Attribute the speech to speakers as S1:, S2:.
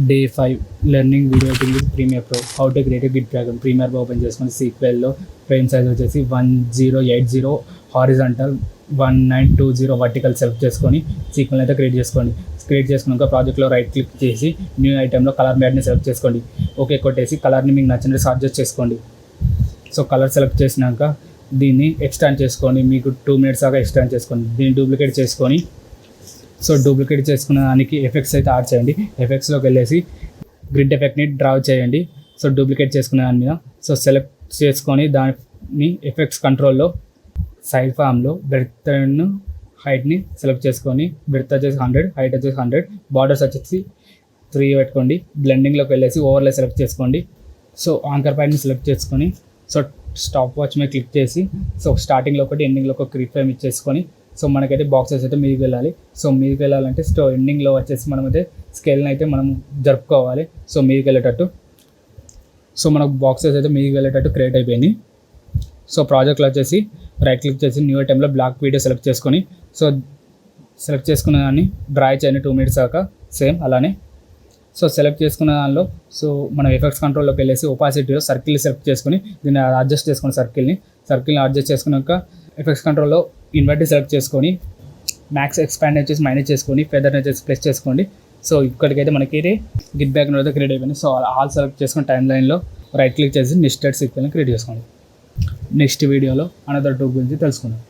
S1: Day 5 Learning Video Editing with Premiere Pro. How to create a Git Dragon. Premiere Pro open చేసుకొని సీక్వెల్లో frame size వచ్చేసి 1080 horizontal 1920 vertical select చేసుకొని sequel అయితే create చేసుకున్నాక ప్రాజెక్ట్లో right click చేసి new ఐటెంలో colour matinee select చేసుకోండి. Okay కొట్టేసి కలర్ని మీకు నచ్చినట్టు అడ్జస్ట్ చేసుకోండి. సో కలర్ సెలెక్ట్ చేసినాక దీన్ని ఎక్స్టెండ్ చేసుకోండి. మీకు 2 minutes దాకా ఎక్స్టెండ్ చేసుకోండి. దీన్ని డూప్లికేట్ చేసుకొని డూప్లికేట్ చేసుకున్న దానికి ఎఫెక్ట్స్ అయితే యాడ్ చేయండి. ఎఫెక్ట్స్లోకి వెళ్ళేసి గ్రిడ్ ఎఫెక్ట్ని డ్రా చేయండి. సో డూప్లికేట్ చేసుకునే దాని మీద సెలెక్ట్ చేసుకొని దాన్ని ఎఫెక్ట్స్ కంట్రోల్లో సైడ్ ఫామ్లో బ్రెడ్త్ అండ్ హైట్ని సెలెక్ట్ చేసుకొని బ్రెడ్త్ వచ్చేసి 100, హైట్ వచ్చేసి 100, బార్డర్స్ వచ్చేసి 3 పెట్టుకోండి. బ్లెండింగ్లోకి వెళ్ళేసి ఓవర్లే సెలెక్ట్ చేసుకోండి. సో ఆంకర్ పాయింట్ని సెలెక్ట్ చేసుకొని స్టాప్ వాచ్ మీద క్లిక్ చేసి స్టార్టింగ్లో ఒకటి ఎండింగ్లో ఒక క్లిక్ ఫ్రేమ్ ఇచ్చేసుకొని మనకైతే బాక్సెస్ అయితే మీదికి వెళ్ళాలి. మీదికి వెళ్ళాలంటే ఎండింగ్లో వచ్చేసి మనమైతే స్కేల్ని అయితే మనం జరుపుకోవాలి. మీదికి వెళ్ళేటట్టు మనకు బాక్సెస్ అయితే మీదికి వెళ్ళేటట్టు క్రియేట్ అయిపోయింది. ప్రాజెక్ట్లో వచ్చేసి రైట్ క్లిక్ చేసి న్యూ ఐటెంలో బ్లాక్ వీడియో సెలెక్ట్ చేసుకొని సెలెక్ట్ చేసుకున్న దాన్ని డ్రా చేయండి 2 minutes దాకా. సేమ్ అలానే సెలెక్ట్ చేసుకున్న దానిలో మనం ఎఫెక్ట్స్ కంట్రోల్లోకి వెళ్ళేసి ఒపాసిటీలో సర్కిల్ని సెలెక్ట్ చేసుకొని దీన్ని అడ్జస్ట్ చేసుకుని సర్కిల్ని అడ్జస్ట్ చేసుకున్నాక ఎఫెక్ట్స్ కంట్రోల్లో ఇన్వర్ట్ సెలెక్ట్ చేసుకొని మ్యాక్స్ ఎక్స్పాండ్ వచ్చేసి మైనస్ చేసుకొని ఫెదర్ వచ్చేసి ప్లస్ చేసుకోండి. ఇక్కడికైతే మనకి గిట్ బ్యాక్గ్రౌండ్ అయితే క్రియేట్ అయిపోయింది. ఆల్ సెలెక్ట్ చేసుకుని టైం లైన్లో రైట్ క్లిక్ చేసి నెక్స్ట్ సీక్వెల్ని క్రియేట్ చేసుకోండి. నెక్స్ట్ వీడియోలో అనదర్ 2 గురించి తెలుసుకుందాం.